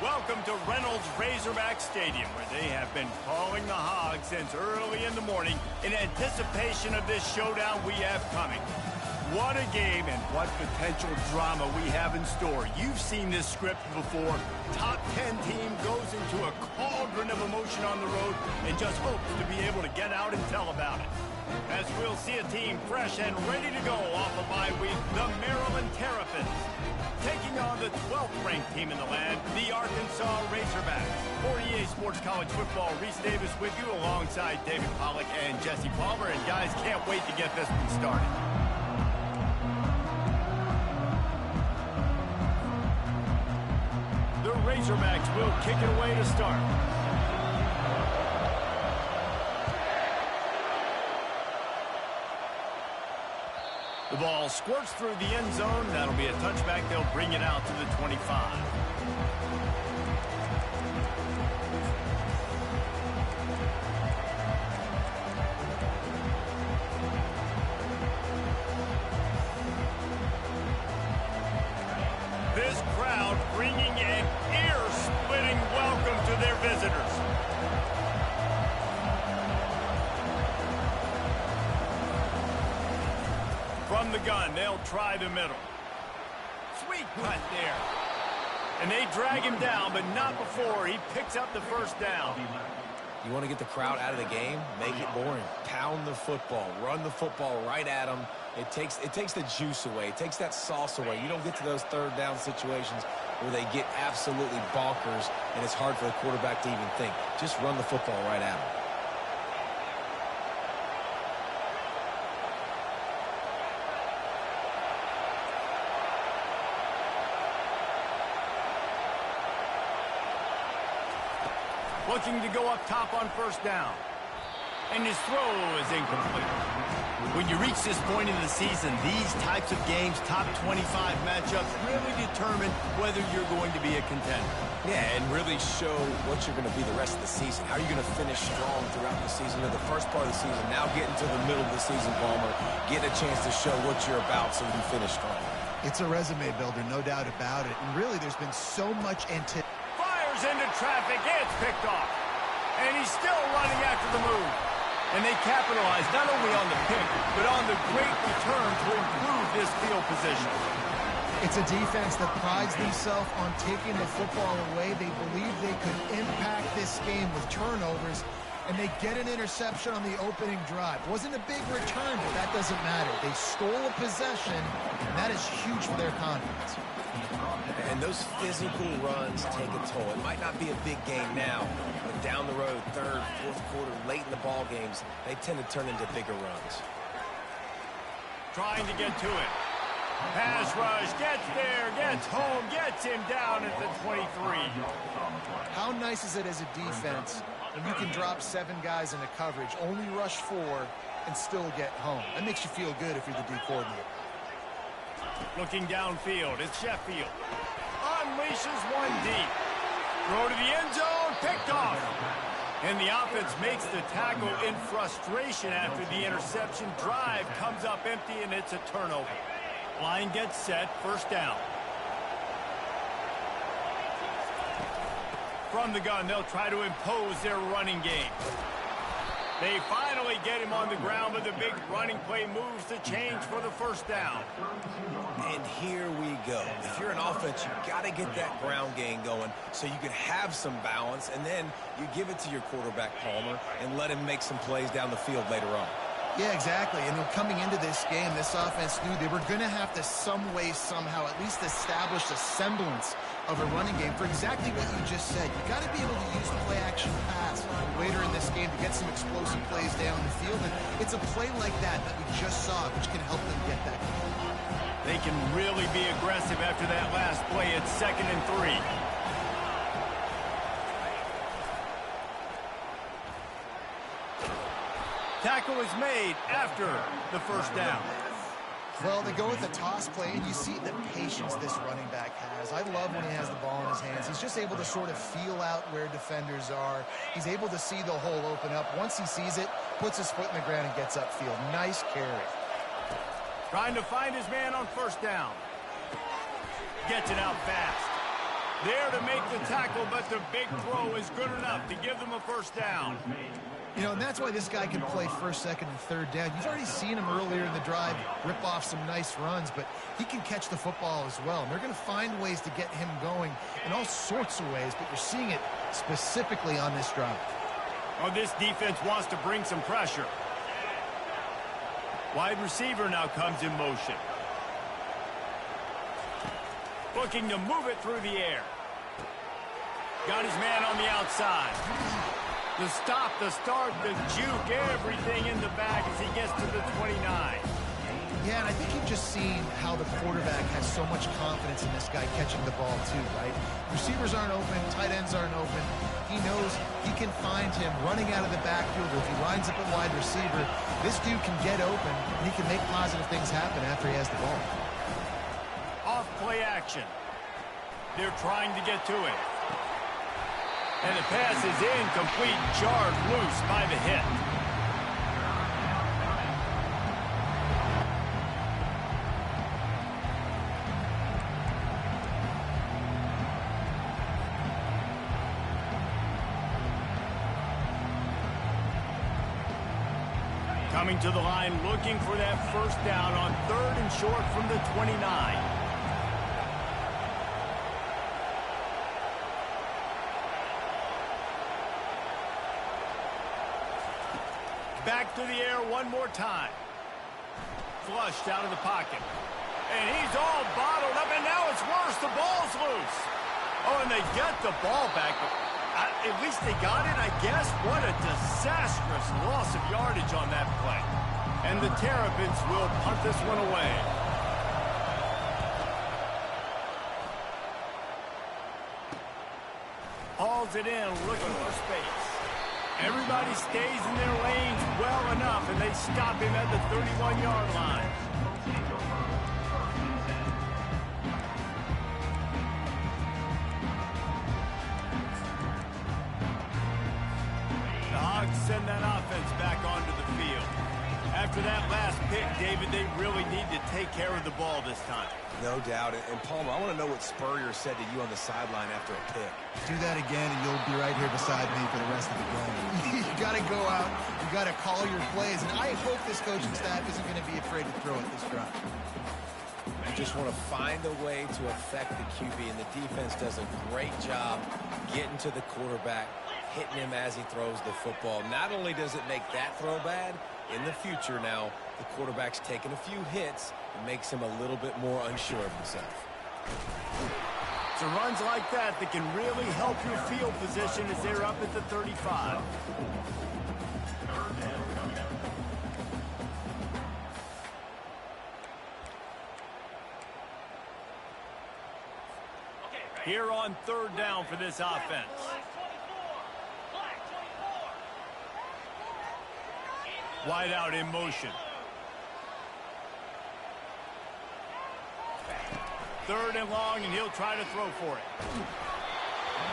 Welcome to Reynolds Razorback Stadium, where they have been calling the Hogs since early in the morning in anticipation of this showdown we have coming. What a game and what potential drama we have in store. You've seen this script before. Top 10 team goes into a cauldron of emotion on the road and just hopes to be able to get out and tell about it. As we'll see a team fresh and ready to go off a bye week, the Maryland Terrapins. Taking on the 12th-ranked team in the land, the Arkansas Razorbacks. For EA Sports College Football, Reese Davis with you alongside David Pollack and Jesse Palmer. And guys, can't wait to get this one started. The Razorbacks will kick it away to start. The ball squirts through the end zone. That'll be a touchback. They'll bring it out to the 25. This crowd bringing an ear-splitting welcome to their visitors. From the gun, they'll try the middle. Sweet cut there. And they drag him down, but not before he picks up the first down. You want to get the crowd out of the game? Make it boring. Pound the football. Run the football right at them. It takes the juice away. It takes that sauce away. You don't get to those third down situations where they get absolutely bonkers, and it's hard for the quarterback to even think. Just run the football right at them. Looking to go up top on first down. And his throw is incomplete. When you reach this point in the season, these types of games, top 25 matchups, really determine whether you're going to be a contender. Yeah, and really show what you're going to be the rest of the season. How are you going to finish strong throughout the season? The first part of the season, now getting to the middle of the season, Palmer, getting a chance to show what you're about so you can finish strong. It's a resume builder, no doubt about it. And really, there's been so much anticipation. Into traffic, it's picked off. And he's still running after the move. And they capitalize not only on the pick, but on the great return to improve this field position. It's a defense that prides themselves on taking the football away. They believe they could impact this game with turnovers, and they get an interception on the opening drive. It wasn't a big return, but that doesn't matter. They stole a possession, and that is huge for their confidence. And those physical runs take a toll. It might not be a big game now, but down the road, third, fourth quarter, late in the ball games, they tend to turn into bigger runs. Trying to get to it. Pass rush, gets there, gets home, gets him down at the 23. How nice is it as a defense when you can drop 7 guys into coverage, only rush 4, and still get home? That makes you feel good if you're the D coordinator. Looking downfield, it's Sheffield. Unleashes one deep. Throw to the end zone, picked off. And the offense makes the tackle in frustration after the interception. Drive comes up empty, and it's a turnover. Line gets set, first down. From the gun, they'll try to impose their running game. They finally get him on the ground, but the big running play moves the change for the first down. And here we go. If you're an offense, you've got to get that ground game going so you can have some balance, and then you give it to your quarterback, Palmer, and let him make some plays down the field later on. Yeah, exactly. And coming into this game, this offense knew they were going to have to some way, somehow, at least establish a semblance of a running game for exactly what you just said. You got to be able to use the play-action pass later in this game to get some explosive plays down the field. And it's a play like that we just saw, which can help them get that goal. They can really be aggressive after that last play. It's 2nd and 3. Tackle is made after the first down. Well, they go with the toss play, and you see the patience this running back has. I love when he has the ball in his hands. He's just able to sort of feel out where defenders are. He's able to see the hole open up. Once he sees it, puts his foot in the ground and gets upfield. Nice carry. Trying to find his man on first down. Gets it out fast. There to make the tackle, but the big throw is good enough to give them a first down. You know, and that's why this guy can play first, second, and third down. You've already seen him earlier in the drive rip off some nice runs, but he can catch the football as well. And they're going to find ways to get him going in all sorts of ways, but you're seeing it specifically on this drive. Oh, this defense wants to bring some pressure. Wide receiver now comes in motion. Looking to move it through the air. Got his man on the outside. The stop, the start, the juke, everything in the bag as he gets to the 29. Yeah, and I think you've just seen how the quarterback has so much confidence in this guy catching the ball too, right? Receivers aren't open, tight ends aren't open. He knows he can find him running out of the backfield, or if he lines up at wide receiver, this dude can get open, and he can make positive things happen after he has the ball. Off play action. They're trying to get to it. And the pass is incomplete, jarred loose by the hit. Coming to the line, looking for that first down on 3rd and short from the 29. Back to the air one more time. Flushed out of the pocket. And he's all bottled up, and now it's worse. The ball's loose. Oh, and they get the ball back. But at least they got it, I guess. What a disastrous loss of yardage on that play. And the Terrapins will punt this one away. Hauls it in, looking for space. Everybody stays in their lanes well enough, and they stop him at the 31-yard line. The Hogs send that offense back onto the field. After that last pick, David, they really need to take care of the ball this time. No doubt. And Palmer, I want to know what Spurrier said to you on the sideline after a pick. Do that again, and you'll be right here beside me for the rest of the game. You got to go out. You got to call your plays, and I hope this coaching staff isn't going to be afraid to throw at this drive. You just want to find a way to affect the QB, and the defense does a great job getting to the quarterback, hitting him as he throws the football. Not only does it make that throw bad, in the future now, the quarterback's taking a few hits and makes him a little bit more unsure of himself. So runs like that can really help your field position as they're up at the 35. Here on 3rd down for this offense. Wide out in motion. 3rd and long, and he'll try to throw for it.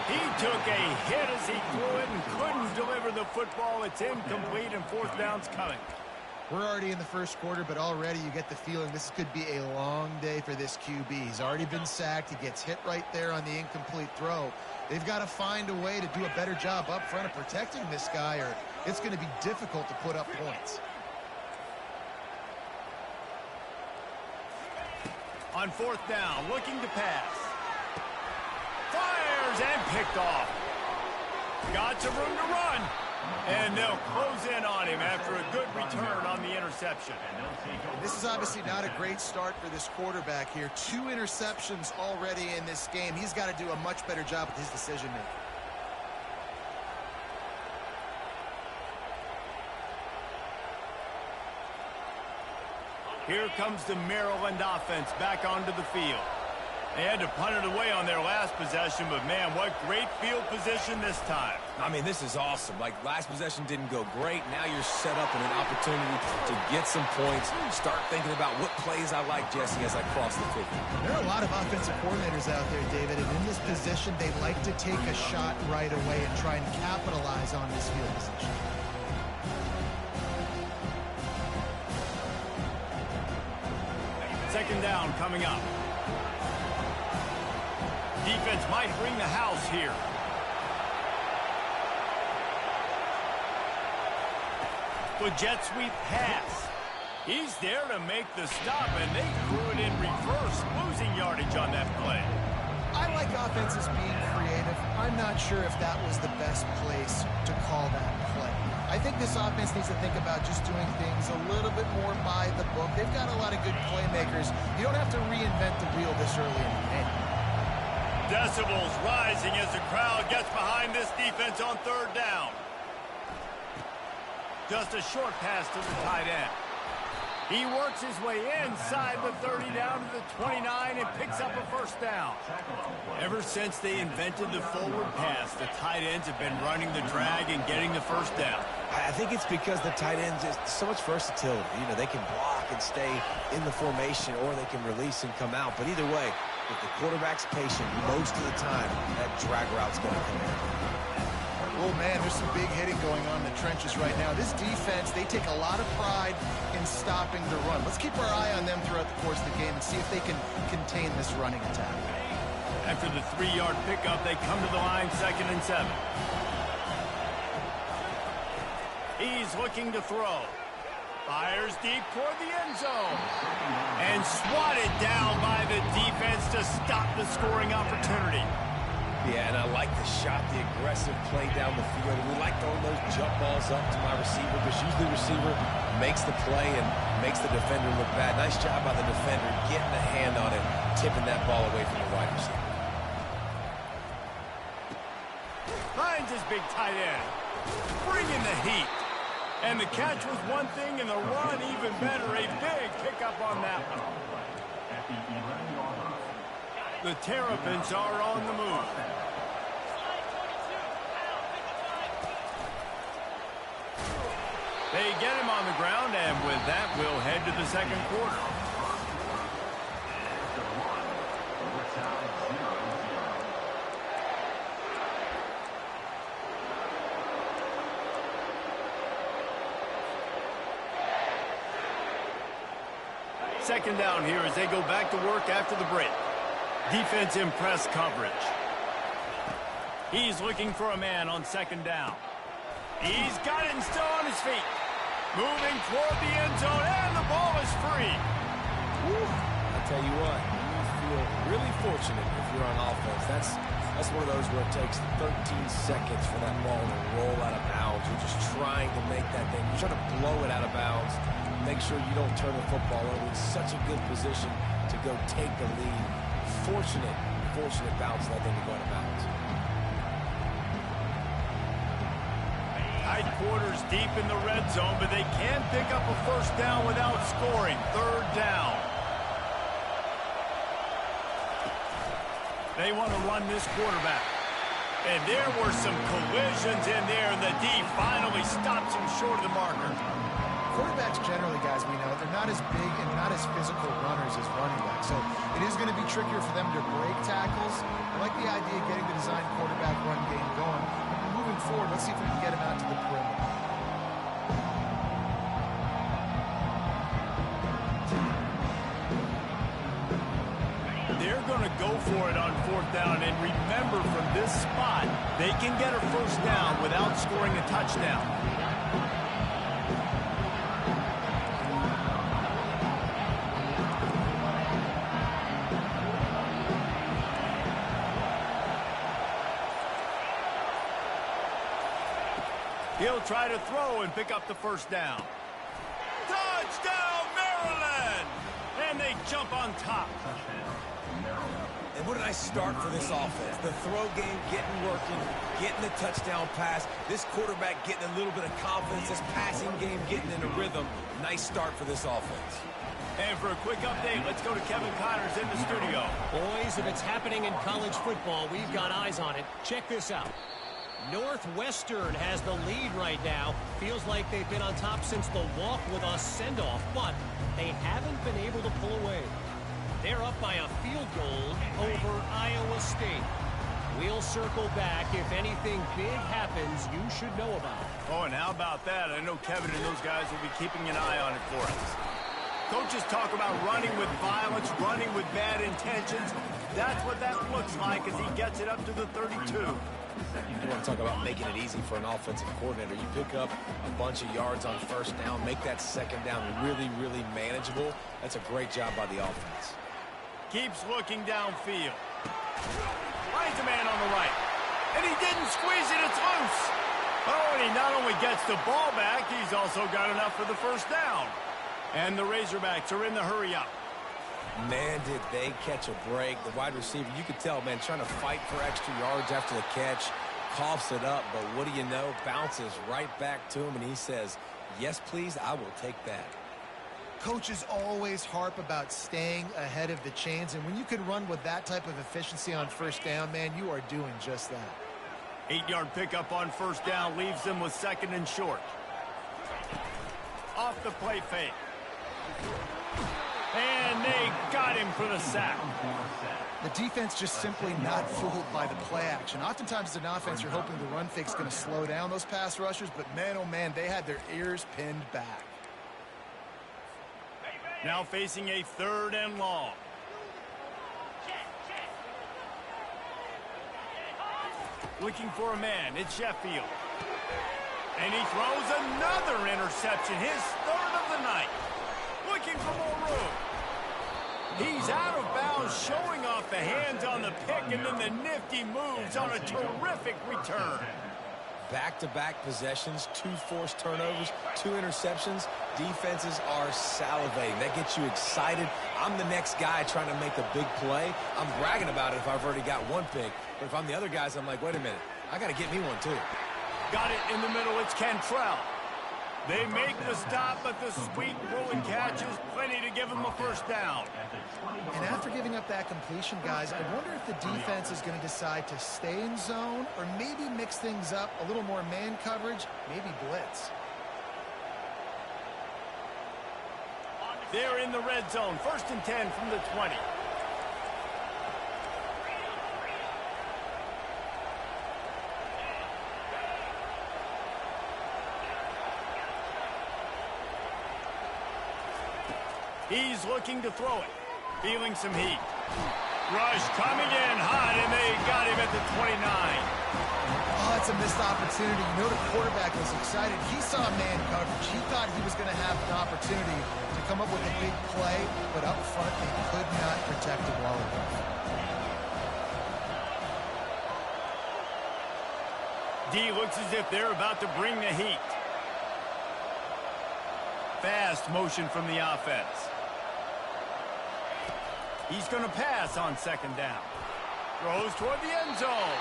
He took a hit as he threw it and couldn't deliver the football. It's incomplete, and 4th down's coming. We're already in the first quarter, but already you get the feeling this could be a long day for this QB. He's already been sacked. He gets hit right there on the incomplete throw. They've got to find a way to do a better job up front of protecting this guy, or it's going to be difficult to put up points. On 4th down, looking to pass. Fires and picked off. Got some room to run. And they'll close in on him after a good return on the interception. This is obviously not a great start for this quarterback here. 2 interceptions already in this game. He's got to do a much better job with his decision-making. Here comes the Maryland offense back onto the field. They had to punt it away on their last possession, but man, what great field position this time. I mean, this is awesome. Like, last possession didn't go great. Now you're set up in an opportunity to get some points. Start thinking about what plays I like, Jesse, as I cross the 50. There are a lot of offensive coordinators out there, David, and in this position, they like to take a shot right away and try and capitalize on this field position. Second down coming up. Defense might bring the house here. With jet sweep pass. He's there to make the stop, and they threw it in reverse, losing yardage on that play. I like offenses being creative. I'm not sure if that was the best place to call that play. I think this offense needs to think about just doing things a little bit more by the book. They've got a lot of good playmakers. You don't have to reinvent the wheel this early in the game. Decibels rising as the crowd gets behind this defense on third down. Just a short pass to the tight end. He works his way inside the 30 down to the 29 and picks up a first down. Ever since they invented the forward pass, the tight ends have been running the drag and getting the first down. I think it's because the tight ends is so much versatility. You know, they can block and stay in the formation, or they can release and come out. But either way, if the quarterback's patient, most of the time, that drag route's going to come in. Oh, man, there's some big hitting going on in the trenches right now. This defense, they take a lot of pride in stopping the run. Let's keep our eye on them throughout the course of the game and see if they can contain this running attack. After the 3-yard pickup, they come to the line, 2nd and 7. He's looking to throw. Fires deep toward the end zone. And swatted down by the defense to stop the scoring opportunity. Yeah, and I like the shot, the aggressive play down the field. We like throwing those jump balls up to my receiver, because usually the receiver makes the play and makes the defender look bad. Nice job by the defender getting a hand on it, tipping that ball away from the wide receiver. Finds his big tight end. Bringing the heat. And the catch was one thing, and the run even better. A big pickup on that one. The Terrapins are on the move. They get him on the ground, and with that, we'll head to the second quarter. Second down here as they go back to work after the break. Defense in press coverage. He's looking for a man on 2nd down. He's got it and still on his feet. Moving toward the end zone, and the ball is free. Woo. I'll tell you what, you feel really fortunate if you're on offense. That's one of those where it takes 13 seconds for that ball to roll out of bounds. You're just trying to make that thing. You're trying to blow it out of bounds. Make sure you don't turn the football over. In such a good position to go take the lead. Fortunate bounce that thing to go out of bounds. Tight quarters deep in the red zone, but they can pick up a first down without scoring. 3rd down. They want to run this quarterback. And there were some collisions in there, and the D finally stops him short of the marker. Quarterbacks generally, guys, we know, they're not as big and not as physical runners as running backs. So it is going to be trickier for them to break tackles. I like the idea of getting the design quarterback run game going. Moving forward, let's see if we can get him out to the perimeter. They're going to go for it on 4th down. And remember, from this spot, they can get a first down without scoring a touchdown. He'll try to throw and pick up the first down. Touchdown, Maryland! And they jump on top. And what a nice start for this offense. The throw game getting working, getting the touchdown pass. This quarterback getting a little bit of confidence. This passing game getting in a rhythm. Nice start for this offense. And for a quick update, let's go to Kevin Connors in the studio. Boys, if it's happening in college football, we've got eyes on it. Check this out. Northwestern has the lead right now. Feels like they've been on top since the walk with us send-off, but they haven't been able to pull away. They're up by a field goal over Iowa State. We'll circle back. If anything big happens, you should know about it. Oh, and how about that? I know Kevin and those guys will be keeping an eye on it for us. Coaches talk about running with violence, running with bad intentions. That's what that looks like as he gets it up to the 32. You want to talk about making it easy for an offensive coordinator. You pick up a bunch of yards on first down, make that second down really, really manageable. That's a great job by the offense. Keeps looking downfield. Finds a man on the right. And he didn't squeeze it, it's loose. Oh, and he not only gets the ball back, he's also got enough for the first down. And the Razorbacks are in the hurry up. Man, did they catch a break. The wide receiver, you could tell, man, trying to fight for extra yards after the catch. Coughs it up, but what do you know? Bounces right back to him, and he says, yes, please, I will take that. Coaches always harp about staying ahead of the chains, and when you can run with that type of efficiency on first down, man, you are doing just that. 8-yard pickup on first down leaves them with second and short. Off the play fake. And they got him for the sack. The defense just simply not fooled by the play action. Oftentimes as an offense, you're hoping the run fake's going to slow down those pass rushers, but man, oh man, they had their ears pinned back. Now facing a 3rd and long. Looking for a man, it's Sheffield. And he throws another interception, his 3rd of the night. Looking for more room. He's out of bounds, showing off the hands on the pick, and then the nifty moves on a terrific return. Back-to-back possessions, 2 forced turnovers, 2 interceptions. Defenses are salivating. That gets you excited. I'm the next guy trying to make a big play. I'm bragging about it if I've already got 1 pick. But if I'm the other guys, I'm like, wait a minute. I got to get me one, too. Got it in the middle. It's Cantrell. They make the stop, but the sweet rolling catch is plenty to give them a first down. And after giving up that completion, guys, I wonder if the defense is going to decide to stay in zone or maybe mix things up, a little more man coverage, maybe blitz. They're in the red zone. 1st and 10 from the 20. He's looking to throw it. Feeling some heat. Rush coming in hot, and they got him at the 29. Oh, it's a missed opportunity. You know the quarterback was excited. He saw man coverage. He thought he was going to have an opportunity to come up with a big play, but up front, they could not protect it well enough. D looks as if they're about to bring the heat. Fast motion from the offense. He's going to pass on 2nd down. Throws toward the end zone.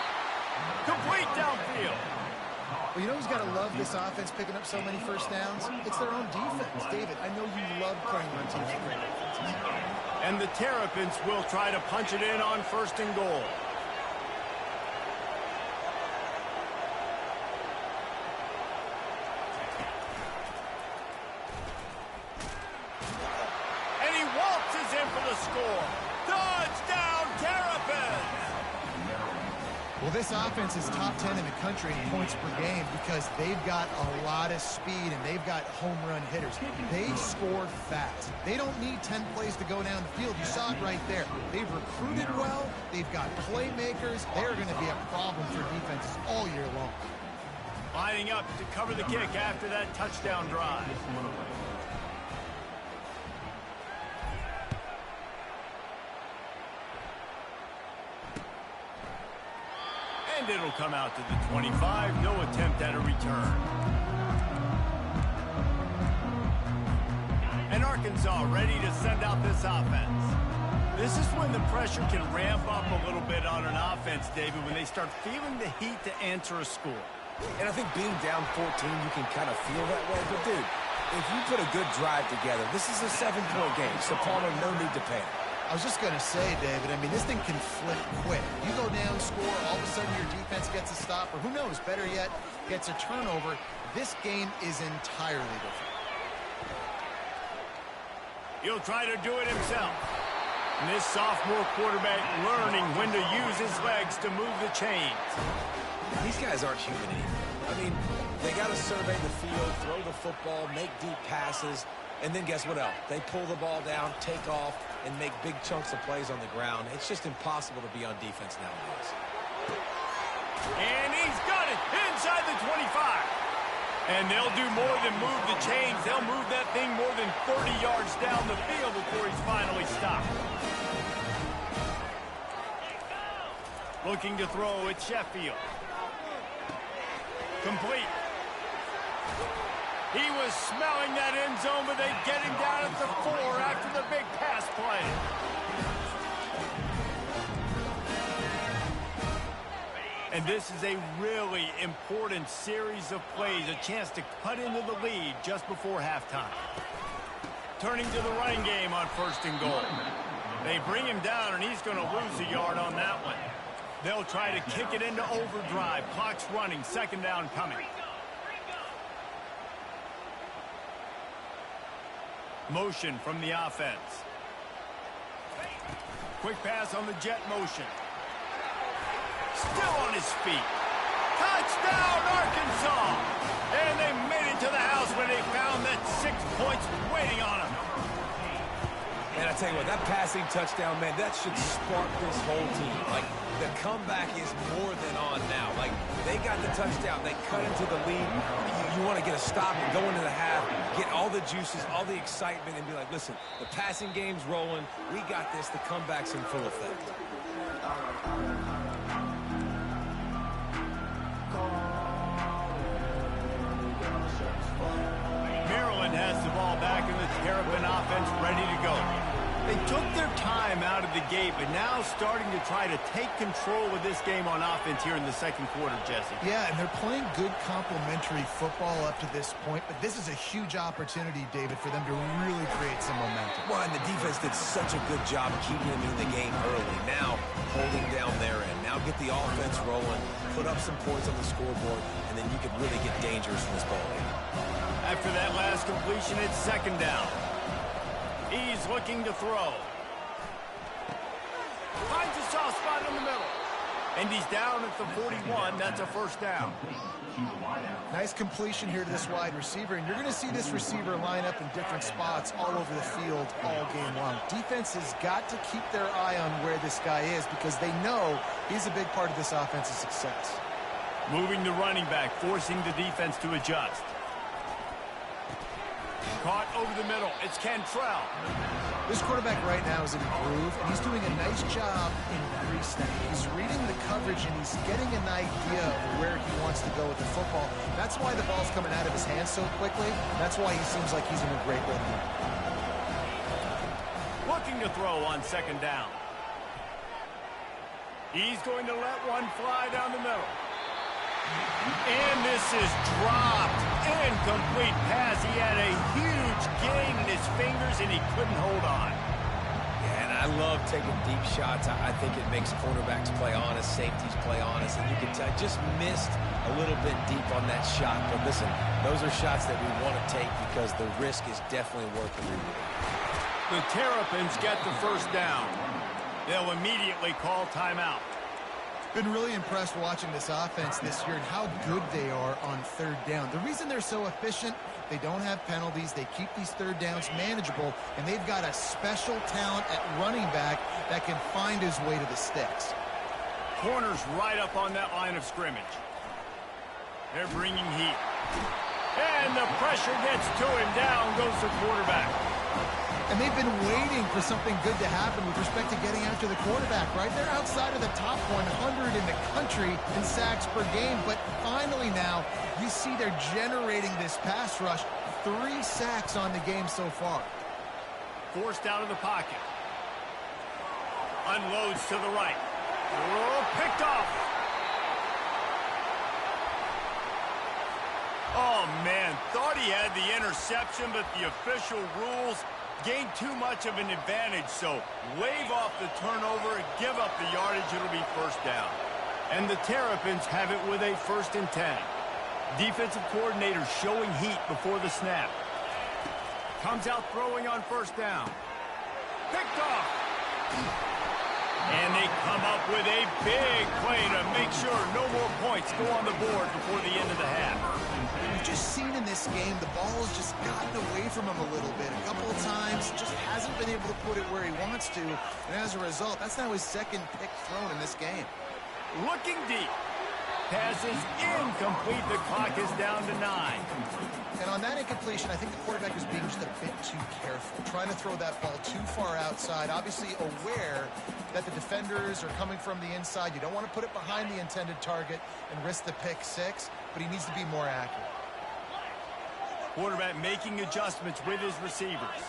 Complete downfield. Well, you know who's got to love this offense picking up so many first downs? It's their own defense. David, I know you love playing on teams with great defenses. And the Terrapins will try to punch it in on 1st and goal. And he waltzes in for the score. Touchdown, Terrapins! Well, this offense is top 10 in the country in points per game because they've got a lot of speed and they've got home run hitters. They score fast. They don't need 10 plays to go down the field. You saw it right there. They've recruited well. They've got playmakers. They're going to be a problem for defenses all year long. Lining up to cover the kick after that touchdown drive. And it'll come out to the 25. No attempt at a return. And Arkansas ready to send out this offense. This is when the pressure can ramp up a little bit on an offense, David, when they start feeling the heat to answer a score. And I think being down 14, you can kind of feel that way. But, dude, if you put a good drive together, this is a 7-point game. So, Palmer, no need to panic. I was just going to say, David, I mean, this thing can flip quick. You go down, score, all of a sudden your defense gets a stop, or who knows, better yet, gets a turnover. This game is entirely different. He'll try to do it himself. And this sophomore quarterback learning when to use his legs to move the chains. These guys aren't human anymore. I mean, they got to survey the field, throw the football, make deep passes. And then guess what else? They pull the ball down, take off, and make big chunks of plays on the ground. It's just impossible to be on defense nowadays. And he's got it inside the 25. And they'll do more than move the chains. They'll move that thing more than 30 yards down the field before he's finally stopped. Looking to throw at Sheffield. Complete. He was smelling that end zone, but they get him down at the 4 after the big pass play. And this is a really important series of plays, a chance to cut into the lead just before halftime. Turning to the running game on 1st and goal. They bring him down, and he's going to lose a yard on that one. They'll try to kick it into overdrive. Clock's running, 2nd down coming. Motion from the offense. Quick pass on the jet motion. Still on his feet. Touchdown, Arkansas! And they made it to the house when they found that 6 points waiting on them. And I tell you what, that passing touchdown, man, that should spark this whole team. Like, the comeback is more than on now. Like, they got the touchdown. They cut into the lead. You want to get a stop and go into the half, get all the juices, all the excitement, and be like, listen, the passing game's rolling. We got this. The comeback's in full effect. Maryland has the ball back in the Terrapin offense ready to go. They took their time out of the gate, but now starting to try to take control of this game on offense here in the 2nd quarter, Jesse. Yeah, and they're playing good complementary football up to this point, but this is a huge opportunity, David, for them to really create some momentum. Well, and the defense did such a good job keeping them in the game early. Now, holding down their end. Now get the offense rolling, put up some points on the scoreboard, and then you can really get dangerous in this ball game. After that last completion, it's 2nd down. He's looking to throw. Finds a soft spot in the middle. And he's down at the 41. That's a 1st down. Nice completion here to this wide receiver, and you're going to see this receiver line up in different spots all over the field all game long. Defense has got to keep their eye on where this guy is because they know he's a big part of this offense's success. Moving the running back, forcing the defense to adjust. Caught over the middle. It's Cantrell. This quarterback right now is in a groove, and he's doing a nice job in pre-snap. He's reading the coverage, and he's getting an idea of where he wants to go with the football. That's why the ball's coming out of his hands so quickly. That's why he seems like he's in a great rhythm. Looking to throw on 2nd down. He's going to let one fly down the middle. And this is dropped. Incomplete pass. He had a huge gain in his fingers, and he couldn't hold on. Yeah, and I love taking deep shots. I think it makes quarterbacks play honest, safeties play honest, and you can tell I just missed a little bit deep on that shot. But listen, those are shots that we want to take because the risk is definitely worth the reward. The Terrapins get the 1st down. They'll immediately call timeout. Been really impressed watching this offense this year and how good they are on 3rd down. The reason they're so efficient, they don't have penalties, they keep these 3rd downs manageable, and they've got a special talent at running back that can find his way to the sticks. Corners right up on that line of scrimmage. They're bringing heat. And the pressure gets to him. Down goes the quarterback. And they've been waiting for something good to happen with respect to getting after the quarterback, right? They're outside of the top 100 in the country in sacks per game, but finally now you see they're generating this pass rush. 3 sacks on the game so far. Forced out of the pocket. Unloads to the right. Oh, picked off. Oh, man, thought he had the interception, but the official rules gained too much of an advantage, so wave off the turnover and give up the yardage. It'll be 1st down. And the Terrapins have it with a 1st and 10. Defensive coordinator showing heat before the snap. Comes out throwing on 1st down. Picked off. And they come up with a big play to make sure no more points go on the board before the end of the half. We've just seen in this this game, the ball has just gotten away from him a little bit. A couple of times, just hasn't been able to put it where he wants to. And as a result, that's now his second pick thrown in this game. Looking deep. Pass is incomplete. The clock is down to 9. And on that incompletion, I think the quarterback was being just a bit too careful, trying to throw that ball too far outside, obviously aware that the defenders are coming from the inside. You don't want to put it behind the intended target and risk the pick six, but he needs to be more accurate. Quarterback making adjustments with his receivers.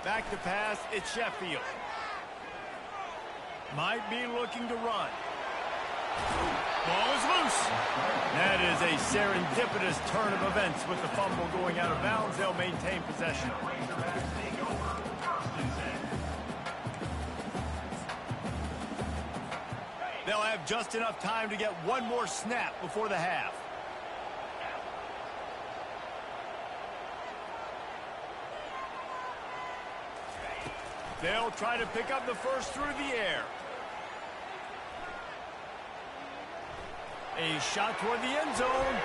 Back to pass, it's Sheffield. Might be looking to run. Ball is loose. That is a serendipitous turn of events with the fumble going out of bounds. They'll maintain possession. They'll have just enough time to get one more snap before the half. They'll try to pick up the first through the air. A shot toward the end zone.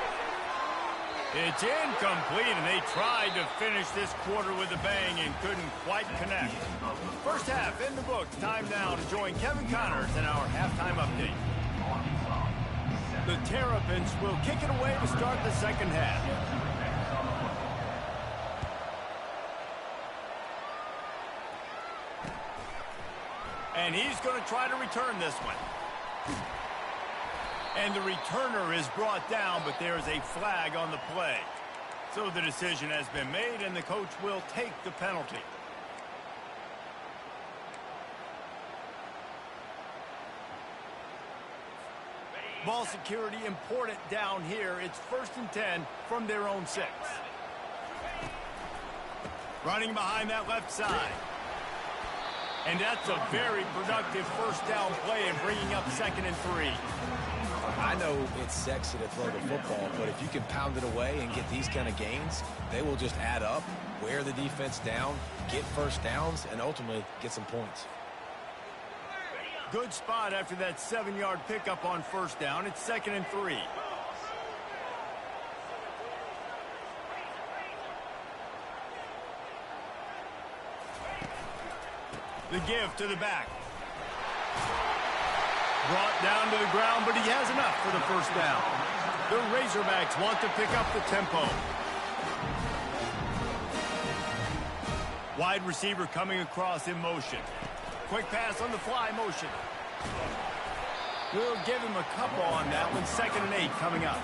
It's incomplete, and they tried to finish this quarter with a bang and couldn't quite connect. First half in the books. Time now to join Kevin Connors in our halftime update. The Terrapins will kick it away to start the second half. And he's going to try to return this one. And the returner is brought down, but there is a flag on the play. So the decision has been made, and the coach will take the penalty. Ball security important down here. It's 1st and 10 from their own 6. Running behind that left side. And that's a very productive first down play and bringing up 2nd and 3. I know it's sexy to throw the football, but if you can pound it away and get these kind of gains, they will just add up, wear the defense down, get first downs, and ultimately get some points. Good spot after that 7-yard pickup on first down. It's 2nd and 3. The give to the back. Brought down to the ground, but he has enough for the first down. The Razorbacks want to pick up the tempo. Wide receiver coming across in motion. Quick pass on the fly motion. We'll give him a couple on that one. 2nd and 8 coming up.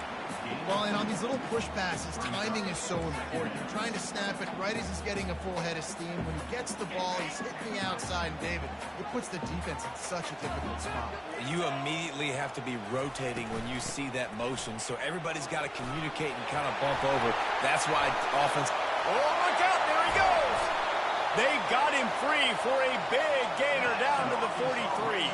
Well, and on these little push passes, timing is so important. You're trying to snap it right as he's getting a full head of steam. When he gets the ball, he's hitting the outside, and David, it puts the defense in such a difficult spot. You immediately have to be rotating when you see that motion, so everybody's got to communicate and kind of bump over. That's why offense... Oh, look out, there he goes! They got him free for a big gainer down to the 43.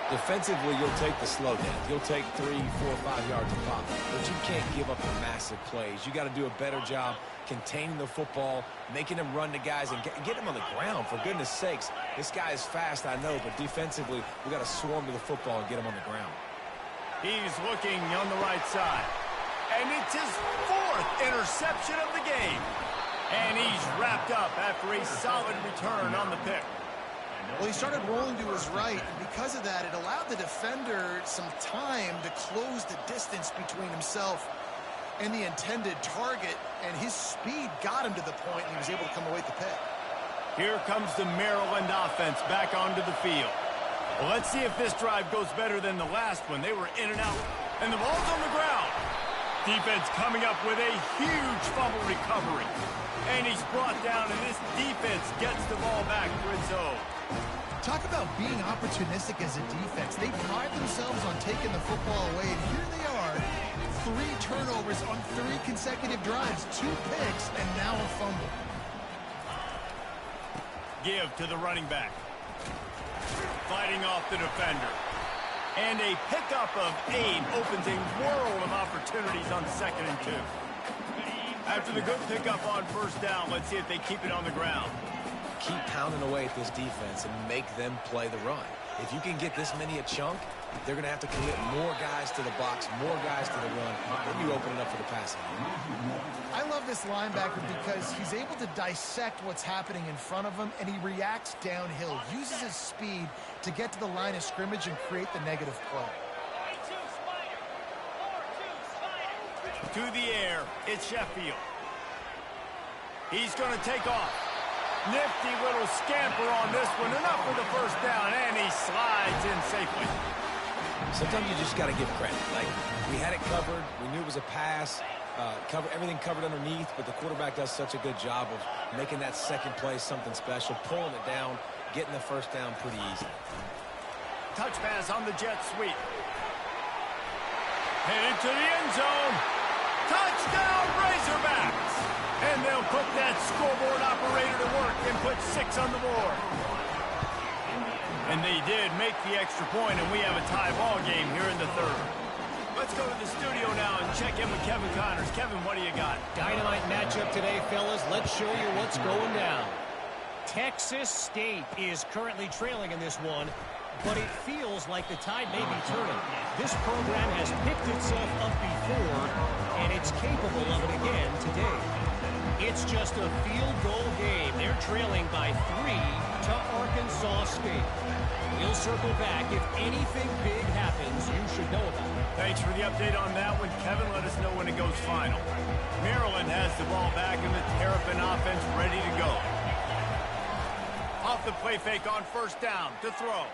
Defensively, you'll take the slow down. You'll take 3, 4, 5 yards a pop, but you can't give up the massive plays. You got to do a better job containing the football, making them run to guys, and get them on the ground. For goodness sakes, this guy is fast, I know, but defensively, we got to swarm to the football and get him on the ground. He's looking on the right side, and it's his 4th interception of the game. And he's wrapped up after a solid return on the pick. Well, he started rolling to his right, and because of that, it allowed the defender some time to close the distance between himself and the intended target, and his speed got him to the point, and he was able to come away with the pick. Here comes the Maryland offense back onto the field. Well, let's see if this drive goes better than the last one. They were in and out, and the ball's on the ground. Defense coming up with a huge fumble recovery. And he's brought down, and this defense gets the ball back for its own. Talk about being opportunistic as a defense. They pride themselves on taking the football away, and here they are. 3 turnovers on 3 consecutive drives, 2 picks, and now a fumble. Give to the running back. Fighting off the defender. And a pickup of 8 opens a world of opportunities on 2nd and 2. After the good pickup on first down, let's see if they keep it on the ground. Keep pounding away at this defense and make them play the run. If you can get this many a chunk, they're going to have to commit more guys to the box, more guys to the run. Then you open it up for the passing. I love this linebacker because he's able to dissect what's happening in front of him, and he reacts downhill, uses his speed to get to the line of scrimmage and create the negative play. To the air, it's Sheffield. He's going to take off. Nifty little scamper on this one. Enough for the first down, and he slides in safely. Sometimes you just got to give credit. Like, we had it covered. We knew it was a pass. Everything covered underneath, but the quarterback does such a good job of making that second play something special, pulling it down, getting the first down pretty easy. Touch pass on the jet sweep. Headed to the end zone. Touchdown, Razorbacks! And they'll put that scoreboard operator to work and put 6 on the board. And they did make the extra point, and we have a tie ball game here in the third. Let's go to the studio now and check in with Kevin Connors. Kevin, what do you got? Dynamite matchup today, fellas. Let's show you what's going down. Texas State is currently trailing in this one, but it feels like the tide may be turning. This program has picked itself up before, and it's capable of it again today. It's just a field goal game. They're trailing by 3 to Arkansas State. We'll circle back. If anything big happens, you should know about it. Thanks for the update on that one. Kevin, let us know when it goes final. Maryland has the ball back and the Terrapin offense ready to go. Off the play fake on first down to throw.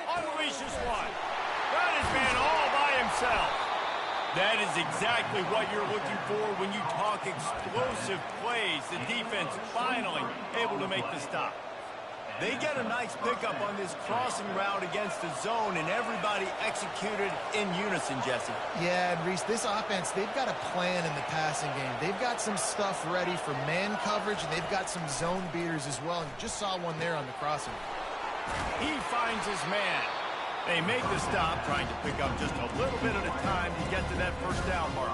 Unleashes one. Got his man all by himself. That is exactly what you're looking for when you talk explosive plays. The defense finally able to make the stop. They get a nice pickup on this crossing route against the zone, and everybody executed in unison, Jesse. Yeah, and Reese, this offense, they've got a plan in the passing game. They've got some stuff ready for man coverage, and they've got some zone beaters as well. And you just saw one there on the crossing. He finds his man. They make the stop, trying to pick up just a little bit at a time to get to that first down mark.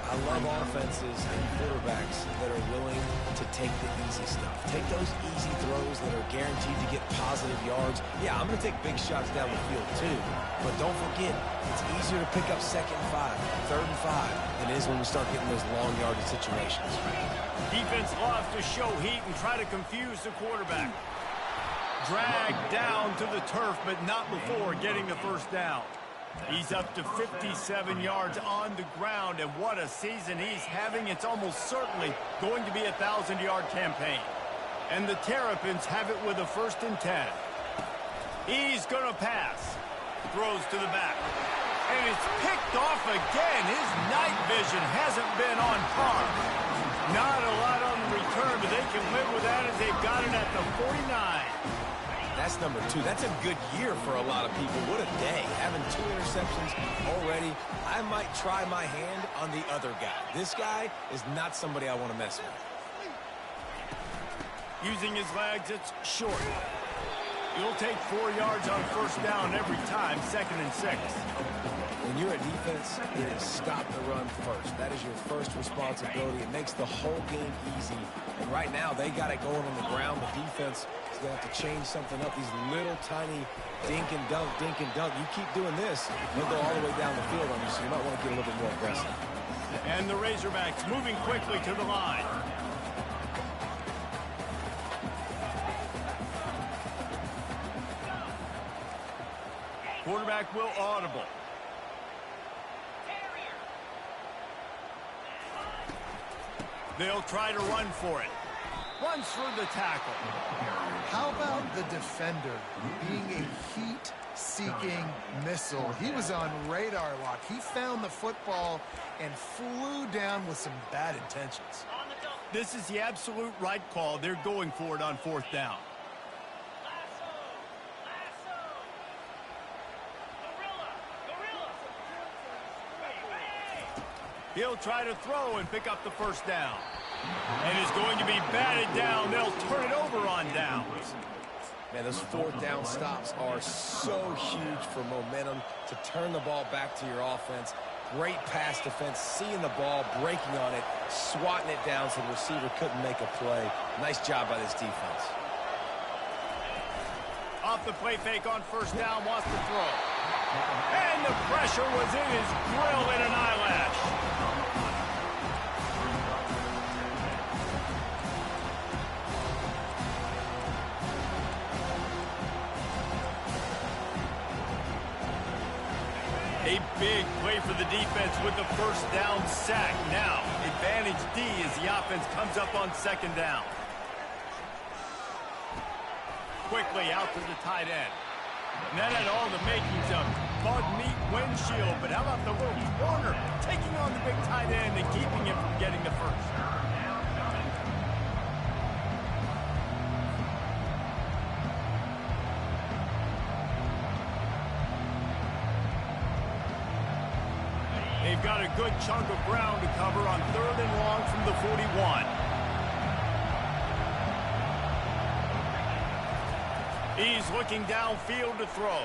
I love offenses and quarterbacks that are willing to take the easy stuff. Take those easy throws that are guaranteed to get positive yards. Yeah, I'm going to take big shots down the field too. But don't forget, it's easier to pick up 2nd and 5, 3rd and 5 than it is when we start getting those long yardage situations. Defense loves to show heat and try to confuse the quarterback. Dragged down to the turf, but not before getting the first down. He's up to 57 yards on the ground, and what a season he's having. It's almost certainly going to be a 1,000-yard campaign. And the Terrapins have it with a 1st and 10. He's going to pass. Throws to the back. And it's picked off again. His night vision hasn't been on par. Not a lot on the return, but they can live with that as they've got it at the 49. That's number 2. That's a good year for a lot of people. What a day. Having 2 interceptions already. I might try my hand on the other guy. This guy is not somebody I want to mess with. Using his legs, it's short. He'll take 4 yards on first down every time, 2nd and 6. When you're a defense, it is stop the run first. That is your first responsibility. It makes the whole game easy. And right now, they got it going on the ground. The defense is going to have to change something up. These little tiny dink and dunk, dink and dunk. You keep doing this, they'll go all the way down the field on you, so you might want to get a little bit more aggressive. And the Razorbacks moving quickly to the line. Quarterback will audible. They'll try to run for it. Runs through the tackle. How about the defender being a heat-seeking missile? He was on radar lock. He found the football and flew down with some bad intentions. This is the absolute right call. They're going for it on 4th down. He'll try to throw and pick up the first down. And is going to be batted down. They'll turn it over on downs. Man, those 4th down stops are so huge for momentum to turn the ball back to your offense. Great pass defense, seeing the ball, breaking on it, swatting it down so the receiver couldn't make a play. Nice job by this defense. Off the play fake on first down, wants to throw. And the pressure was in his grill in an eyelash. A big play for the defense with the first down sack. Now, advantage D as the offense comes up on second down. Quickly out to the tight end. And that had all the makings of bug meat windshield, but how about the little corner taking on the big tight end and keeping him from getting the first? They've got a good chunk of ground to cover on 3rd and long from the 41. He's looking downfield to throw.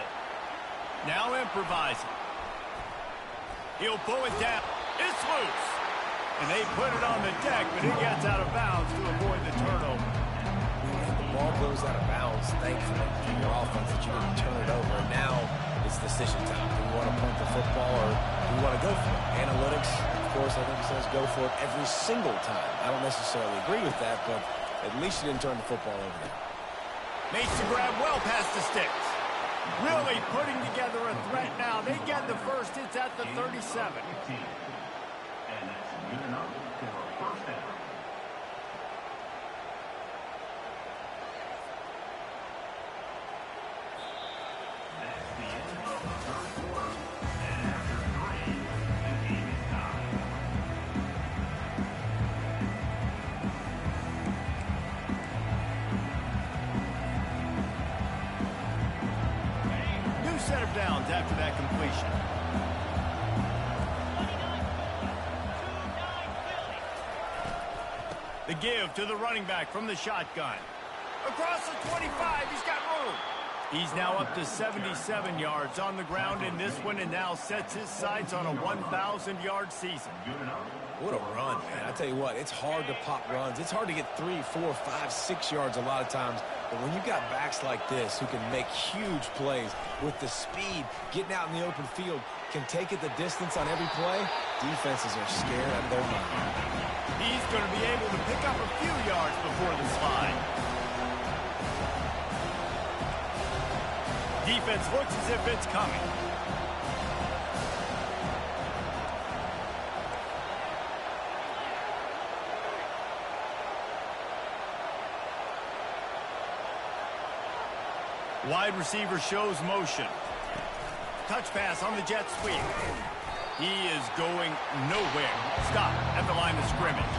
Now improvising. He'll pull it down. It's loose. And they put it on the deck, but it gets out of bounds to avoid the turnover. And the ball goes out of bounds, thankfully, to your offense that you didn't turn it over. And now it's decision time. Do we want to punt the football or do we want to go for it? Analytics, of course, I think it says go for it every single time. I don't necessarily agree with that, but at least you didn't turn the football over there. Makes the grab well past the sticks. Really putting together a threat now. They get the first. It's at the 37. And that's good enough for a first down. That's the end of the third quarter. And after 3, the game is tied. New set of downs after that completion. The give to the running back from the shotgun. Across the 25, he's got room. He's now up to 77 yards on the ground in this one and now sets his sights on a 1,000-yard season. What a run, man. I tell you what, it's hard to pop runs. It's hard to get 3, 4, 5, 6 yards a lot of times. But when you've got backs like this who can make huge plays with the speed, getting out in the open field, can take it the distance on every play, defenses are scared out of their mind. He's going to be able to pick up a few yards before the slide. Defense looks as if it's coming. Wide receiver shows motion. Touch pass on the jet sweep. He is going nowhere. Stop at the line of scrimmage.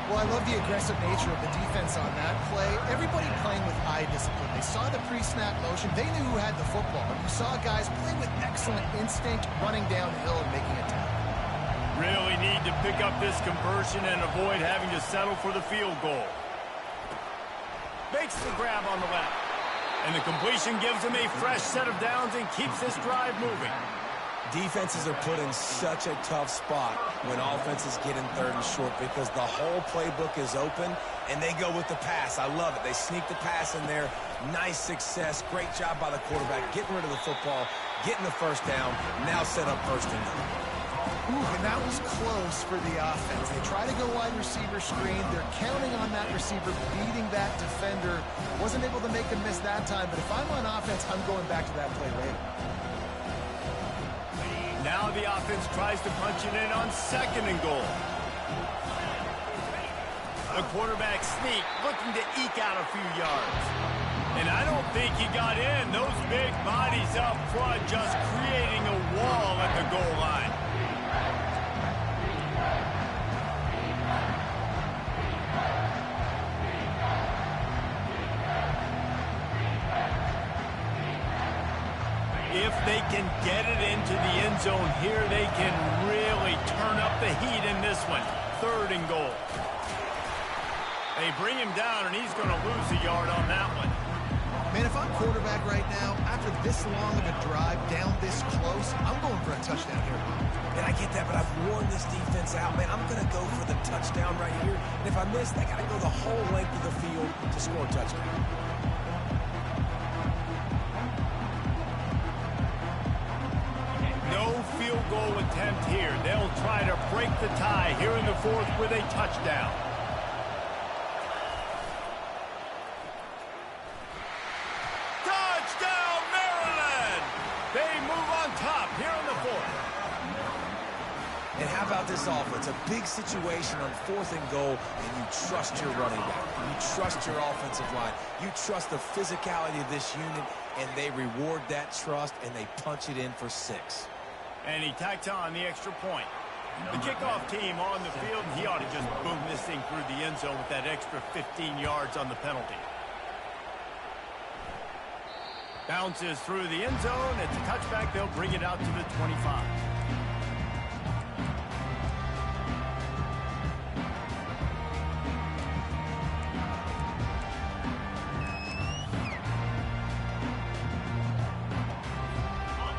Well, I love the aggressive nature of the defense on that play. Everybody playing with eye discipline. They saw the pre-snap motion. They knew who had the football. And you saw guys play with excellent instinct, running downhill and making a tackle. Really need to pick up this conversion and avoid having to settle for the field goal. Makes the grab on the left. And the completion gives him a fresh set of downs and keeps this drive moving. Defenses are put in such a tough spot when offenses get in 3rd and short because the whole playbook is open and they go with the pass. I love it. They sneak the pass in there. Nice success. Great job by the quarterback getting rid of the football, getting the first down, now set up 1st and goal. Ooh, and that was close for the offense. They try to go wide receiver screen. They're counting on that receiver beating that defender. Wasn't able to make a miss that time, but if I'm on offense, I'm going back to that play later. Now the offense tries to punch it in on 2nd and goal. The quarterback sneak, looking to eke out a few yards. And I don't think he got in. Those big bodies up front just creating a wall at the goal line. If they can get it into the end zone here, they can really turn up the heat in this one. 3rd and goal. They bring him down, and he's going to lose a yard on that one. Man, if I'm quarterback right now, after this long of a drive down this close, I'm going for a touchdown here. Man, I get that, but I've worn this defense out. Man, I'm going to go for the touchdown right here. And if I miss, I got to go the whole length of the field to score a touchdown. Field goal attempt here. They'll try to break the tie here in the 4th with a touchdown. Touchdown, Maryland! They move on top here in the 4th. how about this offense? A big situation on 4th and goal, and you trust your running back. You trust your offensive line. You trust the physicality of this unit, and they reward that trust, and they punch it in for 6. And he tacks on the extra point. The kickoff team on the field, and he ought to just boom this thing through the end zone with that extra 15 yards on the penalty. Bounces through the end zone. It's a touchback. They'll bring it out to the 25.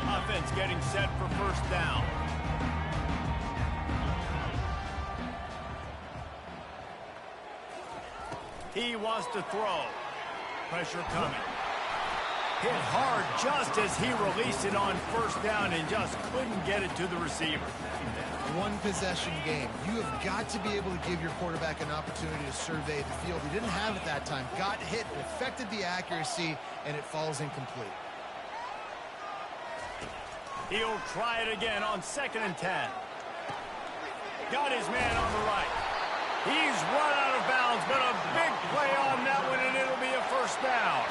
Offense getting set for first down. He wants to throw. Pressure coming. Hit hard just as he released it on first down and just couldn't get it to the receiver. One possession game. You have got to be able to give your quarterback an opportunity to survey the field. He didn't have it that time. Got hit, it affected the accuracy, and it falls incomplete. He'll try it again on 2nd and 10. Got his man on the right. He's run out of bounds, but a big play on that one, and it'll be a first down.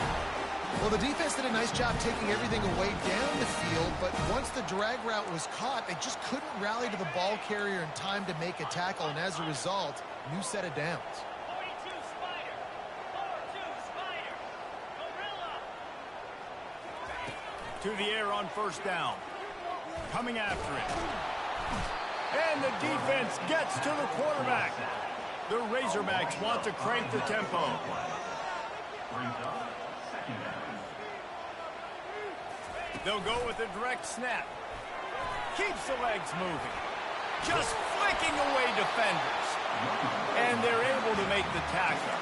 Well, the defense did a nice job taking everything away down the field, but once the drag route was caught, they just couldn't rally to the ball carrier in time to make a tackle, and as a result, new set of downs. 42 Spider. 42 Spider. Gorilla. To the air on first down. Coming after it. And the defense gets to the quarterback. The Razorbacks want to crank the tempo. They'll go with a direct snap. Keeps the legs moving. Just flicking away defenders. And they're able to make the tackle.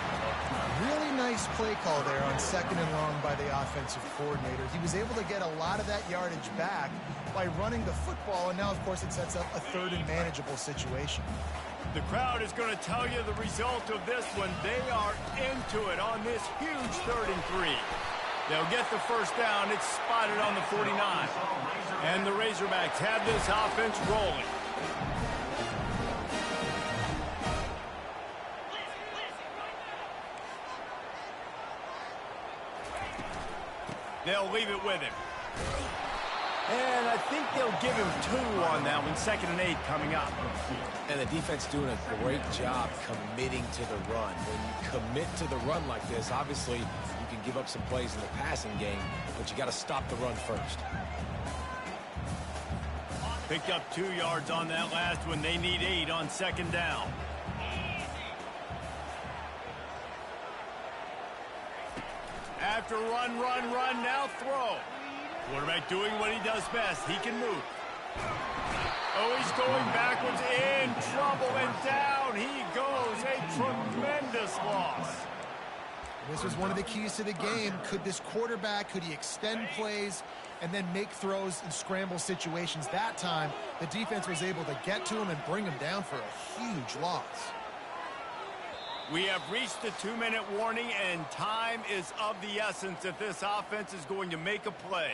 Really nice play call there on 2nd and long by the offensive coordinator. He was able to get a lot of that yardage back by running the football, and now, of course, it sets up a 3rd and manageable situation. The crowd is going to tell you the result of this one. They are into it on this huge 3rd and 3. They'll get the first down. It's spotted on the 49. And the Razorbacks have this offense rolling. They'll leave it with him. And I think they'll give him 2 on that one. 2nd and 8 coming up. And the defense doing a great job committing to the run. When you commit to the run like this, obviously you can give up some plays in the passing game, but you got to stop the run first. Picked up 2 yards on that last one. They need 8 on 2nd down. After run, now throw. Quarterback doing what he does best. He can move. Oh, he's going backwards, in trouble, and down he goes. A tremendous loss. This was one of the keys to the game. Could this quarterback, could he extend plays and then make throws in scramble situations? That time, the defense was able to get to him and bring him down for a huge loss. We have reached the 2-minute warning, and time is of the essence if this offense is going to make a play.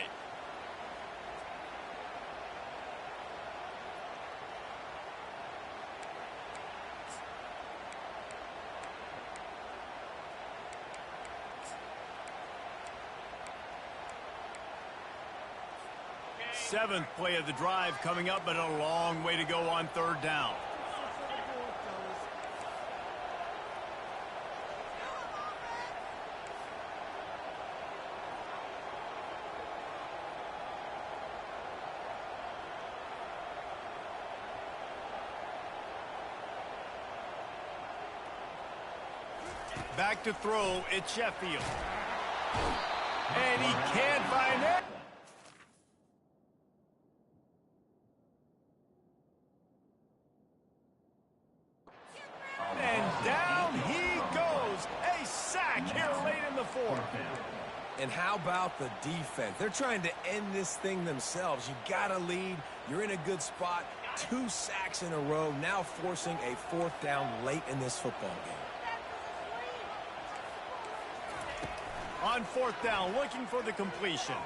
Seventh play of the drive coming up, but a long way to go on 3rd down. Back to throw, it's Sheffield. And he can't find it. And down he goes. A sack here late in the 4th. And how about the defense? They're trying to end this thing themselves. You got to lead. You're in a good spot. 2 sacks in a row, now forcing a 4th down late in this football game. On 4th down, looking for the completion.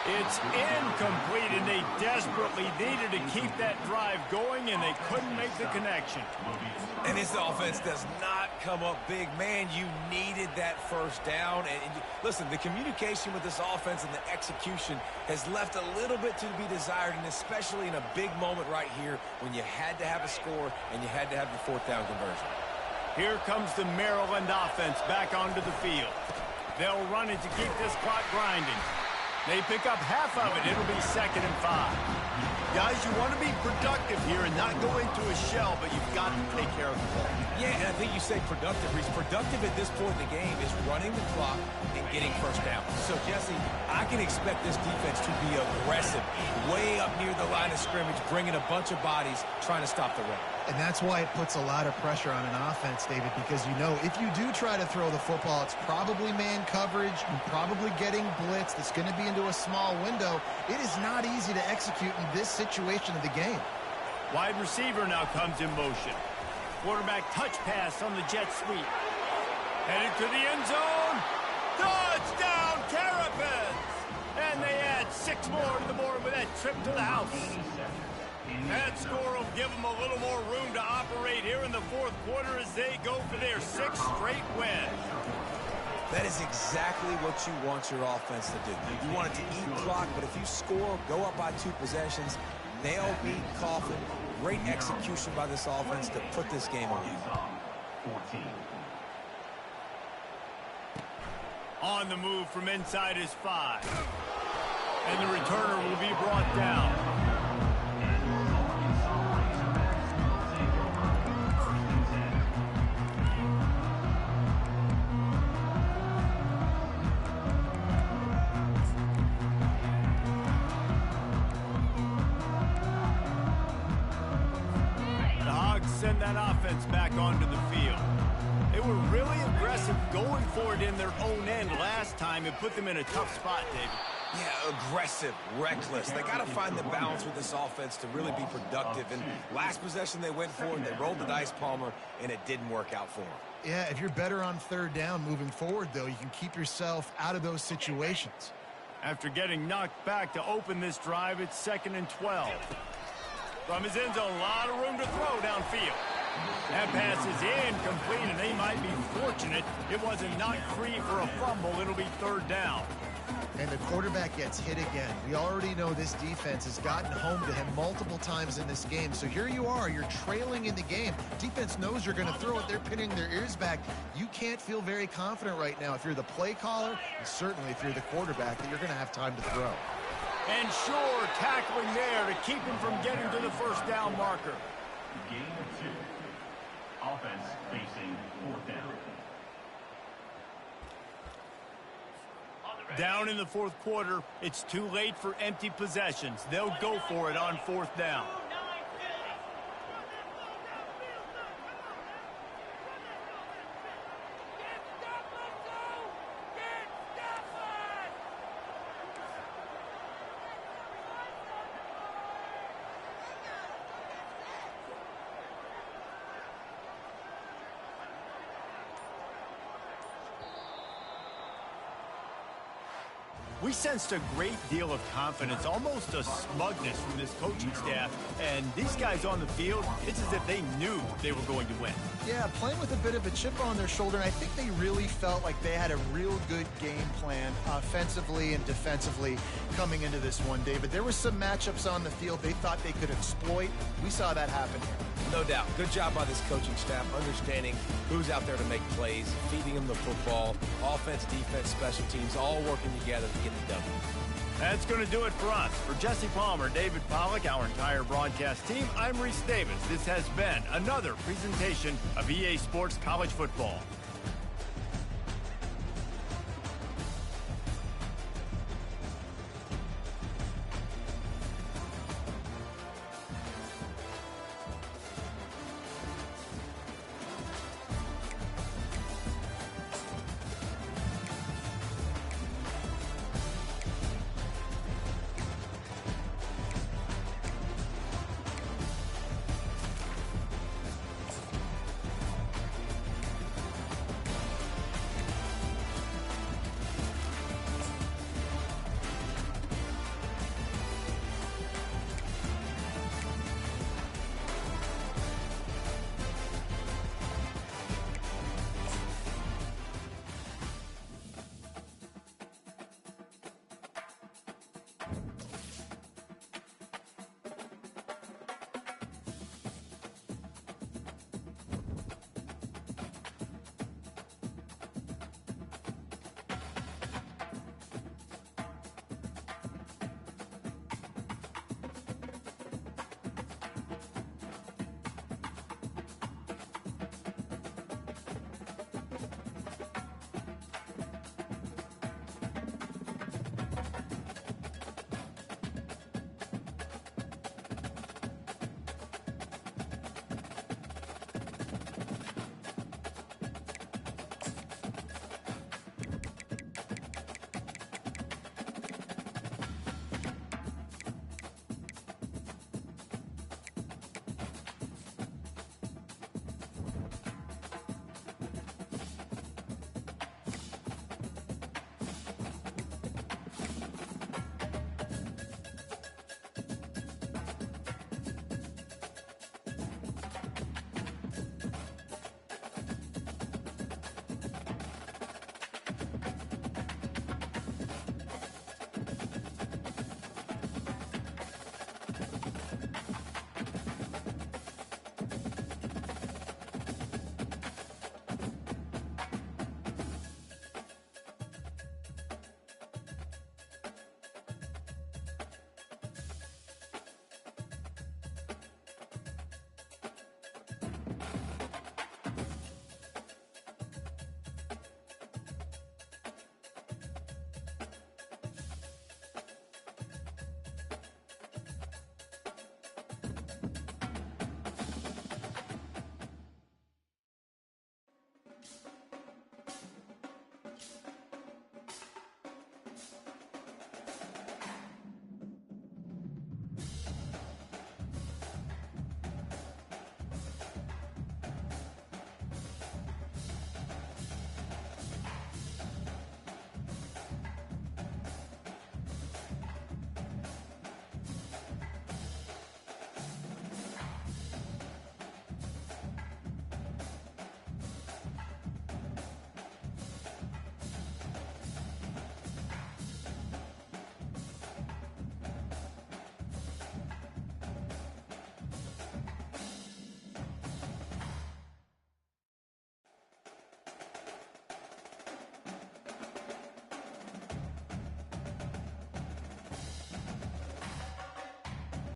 It's incomplete, and they desperately needed to keep that drive going, and they couldn't make the connection. And this offense does not come up big. Man, you needed that first down. And listen, the communication with this offense and the execution has left a little bit to be desired, and especially in a big moment right here when you had to have a score and you had to have the fourth down conversion. Here comes the Maryland offense back onto the field. They'll run it to keep this clock grinding. They pick up half of it. It'll be 2nd and 5. Guys, you want to be productive here and not go into a shell, but you've got to take care of the ball. Yeah, and I think you say productive. He's productive at this point in the game is running the clock and getting first down. So, Jesse, I can expect this defense to be aggressive, way up near the line of scrimmage, bringing a bunch of bodies, trying to stop the run. And that's why it puts a lot of pressure on an offense, David, because you know if you do try to throw the football, it's probably man coverage, you're probably getting blitz, that's going to be into a small window. It is not easy to execute in this situation of the game. Wide receiver now comes in motion. Quarterback touch pass on the jet sweep. Headed to the end zone. Touchdown, Terrapins! And they add 6 more to the board with that trip to the house. That score will give them a little more room to operate here in the fourth quarter as they go for their 6th straight win. That is exactly what you want your offense to do. You want it to eat clock, but if you score, go up by 2 possessions, nail beat Coffin. Great execution by this offense to put this game away. On the move from inside his 5. And the returner will be brought down. Send that offense back onto the field. They were really aggressive going for it in their own end last time. It put them in a tough spot, David. Yeah, aggressive, reckless. They got to find the balance with this offense to really be productive. And last possession they went for it, they rolled the dice, Palmer, and it didn't work out for them. Yeah, if you're better on 3rd down moving forward, though, you can keep yourself out of those situations. After getting knocked back to open this drive, it's 2nd and 12. From his end zone, a lot of room to throw downfield. That pass is incomplete, and they might be fortunate it wasn't knocked free for a fumble. It'll be 3rd down. And the quarterback gets hit again. We already know this defense has gotten home to him multiple times in this game. So here you are, you're trailing in the game. Defense knows you're going to throw it. They're pinning their ears back. You can't feel very confident right now if you're the play caller, and certainly if you're the quarterback, that you're going to have time to throw. And sure, tackling there to keep him from getting to the first down marker. Game 2. Offense facing 4th down. Down in the fourth quarter, it's too late for empty possessions. They'll go for it on 4th down. We sensed a great deal of confidence, almost a smugness from this coaching staff. And these guys on the field, it's as if they knew they were going to win. Yeah, playing with a bit of a chip on their shoulder, and I think they really felt like they had a real good game plan offensively and defensively coming into this one, David. There were some matchups on the field they thought they could exploit. We saw that happen here. No doubt. Good job by this coaching staff, understanding who's out there to make plays, feeding them the football, offense, defense, special teams, all working together to get the W. That's going to do it for us. For Jesse Palmer, David Pollack, our entire broadcast team, I'm Reese Davis. This has been another presentation of EA Sports College Football.